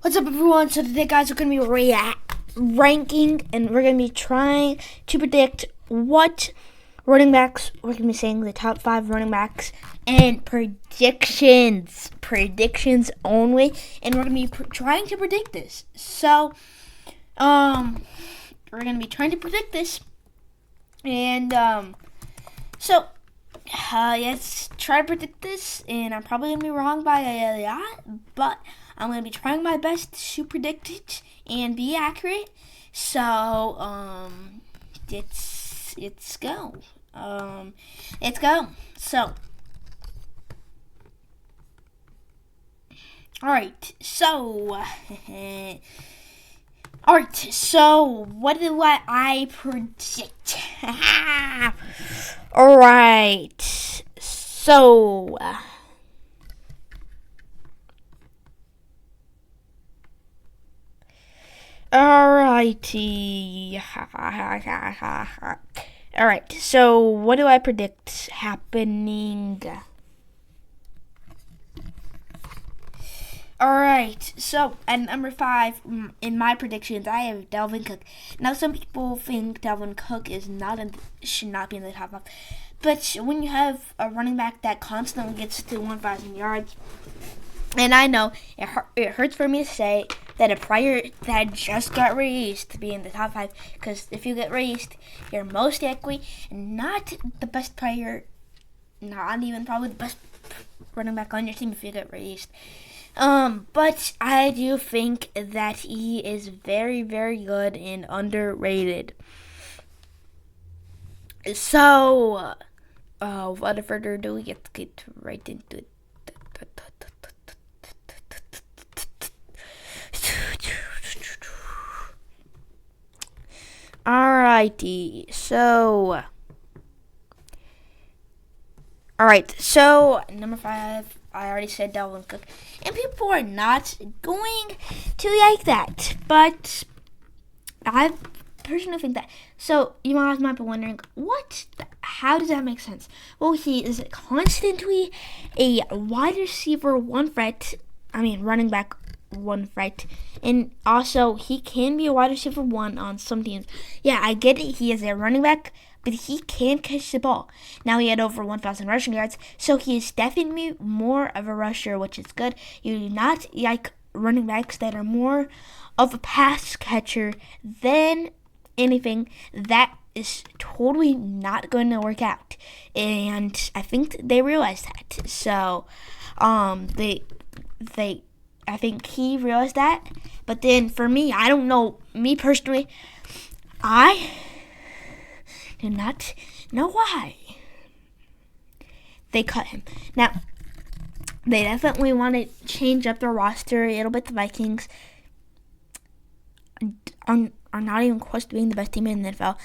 What's up, everyone? So today, guys, we're going to be ranking, and we're going to be trying to predict what running backs. We're going to be saying the top 5 running backs and predictions only, and we're going to be trying to predict this. So, we're going to be trying to predict this, and let's try to predict this, and I'm probably going to be wrong by a lot, but I'm going to be trying my best to predict it and be accurate. So, let's go. Let's go. So, alright, so, what do I predict? Alright, so, alrighty. Alright, so what do I predict happening? Alright, so at number 5 in my predictions, I have Dalvin Cook. Now, some people think Dalvin Cook should not be in the top 5. But when you have a running back that constantly gets to 1,000 yards, and I know it hurts for me to say that a player that just got released to be in the top 5, because if you get released, you're most likely not the best player, not even probably the best running back on your team if you get released. But I do think that he is very, very good and underrated. So, without further ado, we get right into it. Alrighty, so number 5, I already said Dalvin Cook, and people are not going to like that, but I personally think that. So you might be wondering, how does that make sense? Well, he is constantly a wide receiver running back 1 threat, and also he can be a wide receiver 1 on some teams. Yeah, I get it, he is a running back, but he can catch the ball. Now he had over 1,000 rushing yards, so he is definitely more of a rusher, which is good. You do not like running backs that are more of a pass catcher than anything. That is totally not going to work out, and I think they realized that. So, I think he realized that. But then for me, I don't know. Me personally, I do not know why they cut him. Now, they definitely want to change up their roster a little bit. The Vikings are not even close to being the best team in the NFL.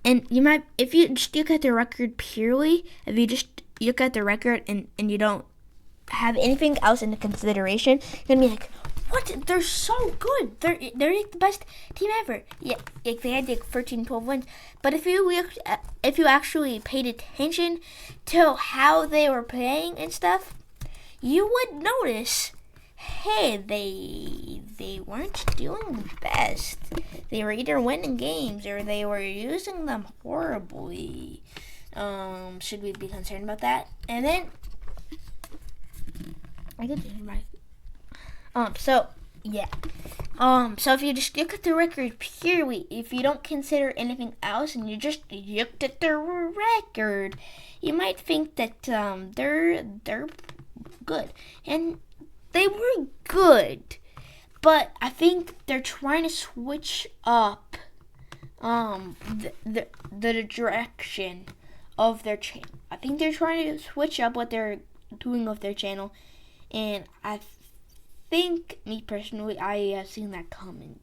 And you might, if you just look at their record purely, if you just look at their record and you don't have anything else into consideration, you're gonna be like, what? They're so good. They're like the best team ever. Yeah, like they had like 13, 12 wins. But if you actually paid attention to how they were playing and stuff, you would notice, hey, they weren't doing the best. They were either winning games or they were using them horribly. Should we be concerned about that? And then I could change my. So if you just look at the record purely, if you don't consider anything else, and you just looked at the record, you might think that they're good, and they were good, but I think they're trying to switch up the direction of their channel. I think they're trying to switch up what they're doing with their channel, and I think, me personally, I have seen that coming.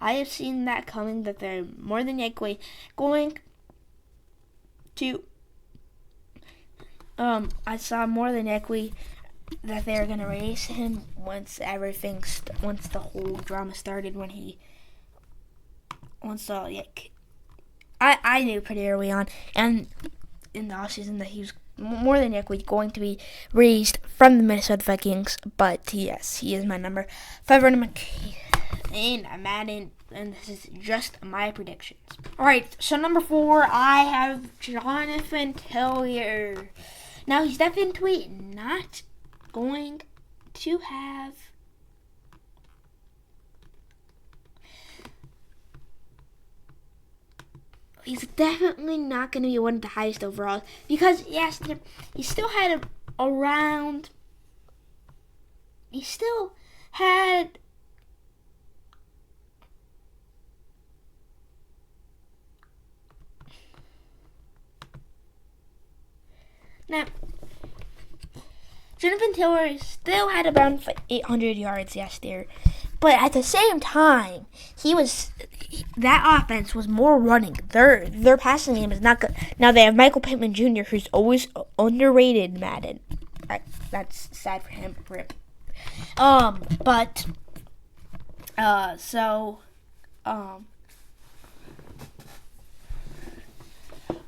That they're more than likely going to I saw more than likely that they're gonna release him once the whole drama started, I knew pretty early on and in the offseason that he was more than likely going to be raised from the Minnesota Vikings. But yes, he is my number 5 running back. in Madden, and this is just my predictions. Alright, so number 4, I have Jonathan Taylor. Now, he's definitely not going to have he's definitely not going to be one of the highest overall because yes, he still had around. He still had now. Jonathan Taylor still had around 800 yards yesterday, but at the same time, that offense was more running. Their passing game is not good. Now they have Michael Pittman Jr., who's always underrated in Madden. That's sad for him. Rip.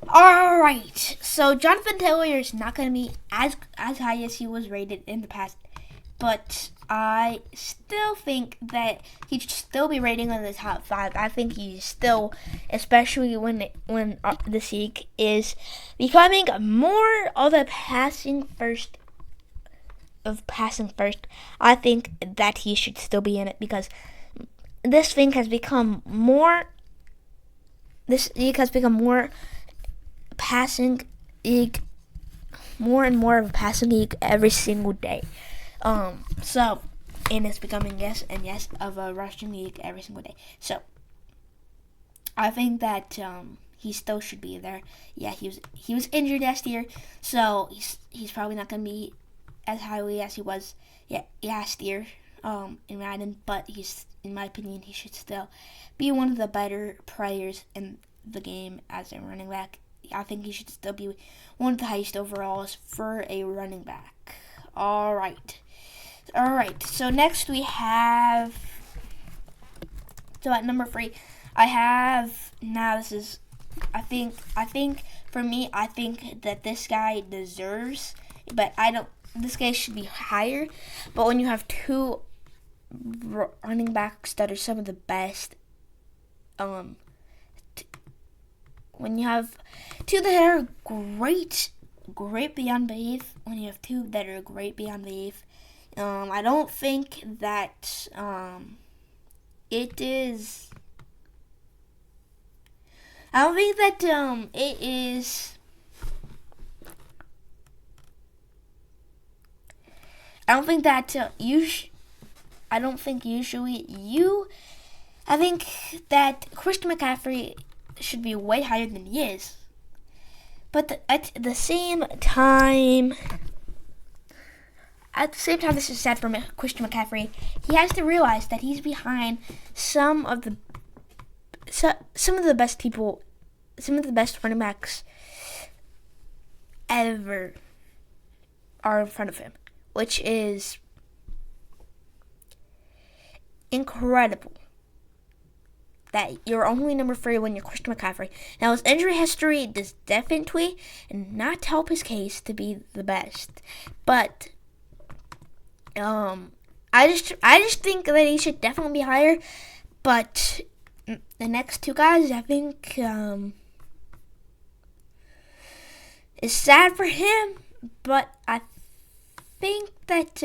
Alright, so Jonathan Taylor is not going to be as high as he was rated in the past, but I still think that he should still be rating on the top 5. I think he's still, especially when the league is becoming more of a passing first. I think that he should still be in it because this thing has become more. This league has become more passing league, more and more of a passing league every single day. And it's becoming yes of a rushing league every single day. So I think that he still should be there. Yeah, he was injured last year, so he's probably not gonna be as highly as he was last year in Madden. But in my opinion, he should still be one of the better players in the game as a running back. I think he should still be one of the highest overalls for a running back. All right. So next we have. So at number 3, I have. Now this is. I think for me, I think that this guy deserves, but I don't. This guy should be higher. But when you have 2 running backs that are some of the best, when you have 2 that are great beyond belief, when you have 2 that are great beyond belief, I don't think that it is. I don't think that it is. I don't think that I don't think usually you. I think that Christian McCaffrey should be way higher than he is. But at the same time, this is sad for Christian McCaffrey. He has to realize that he's behind some of the best people, some of the best running backs ever are in front of him, which is incredible. That you're only number 3 when you're Christian McCaffrey. Now his injury history does definitely not help his case to be the best, but I just think that he should definitely be higher. But the next 2 guys, I think, is sad for him. But I think that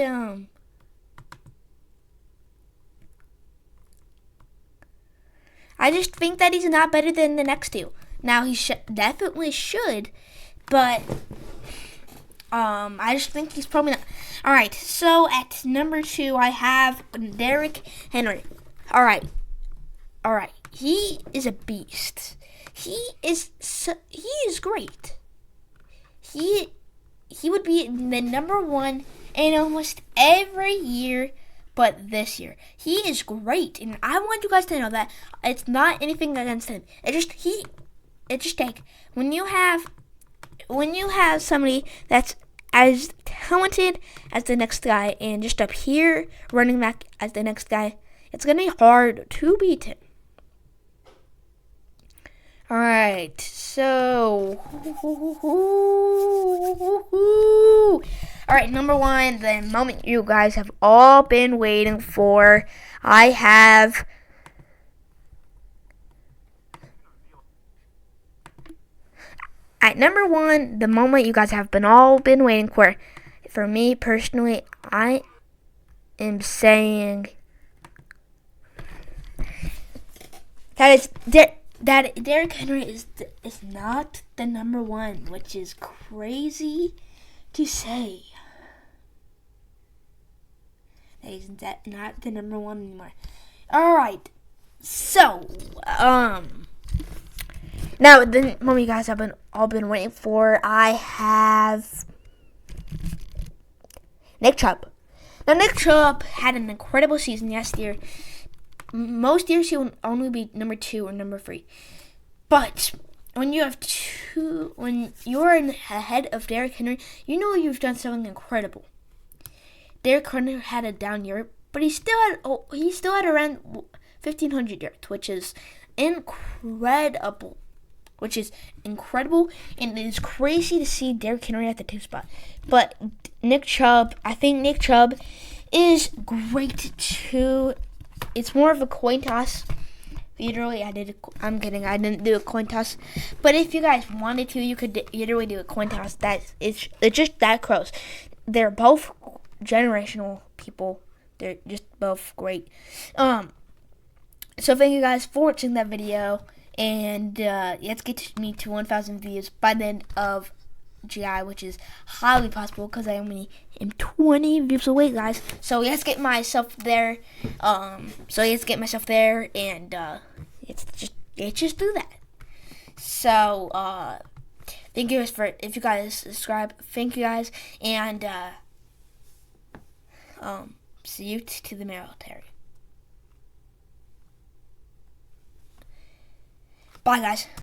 I just think that he's not better than the next 2. Now he definitely should, but I just think he's probably not. All right, so at number 2, I have Derrick Henry. All right, he is a beast. He is great. He would be the number 1 in almost every year. But this year, he is great, and I want you guys to know that it's not anything against him. It's just like when you have somebody that's as talented as the next guy, and just up here running back as the next guy, it's gonna be hard to beat him. All right, so Alright, number one, the moment you guys have all been waiting for. I have at number one, the moment you guys have all been waiting for. For me personally, I am saying that Derrick Henry is not the number one, which is crazy to say. That he's not the number one anymore. All right, so now the moment you guys have all been waiting for, I have Nick Chubb. Now Nick Chubb had an incredible season last year. Most years he will only be number 2 or number 3. But when you have when you're ahead of Derrick Henry, you know you've done something incredible. Derrick Henry had a down year, but he still had around 1,500 yards, which is incredible. And it is crazy to see Derrick Henry at the 2 spot. But I think Nick Chubb is great too. It's more of a coin toss. Literally, I'm kidding. I didn't do a coin toss. But if you guys wanted to, you could literally do a coin toss. It's just that close. They're both generational people. They're just both great. So thank you guys for watching that video. And let's get me to 1,000 views by the end of July, which is highly possible because I only am 20 views away, guys. So let's get myself there. And let's just do that. So thank you guys if you guys subscribe. Thank you guys, and see you to the military. Bye, guys.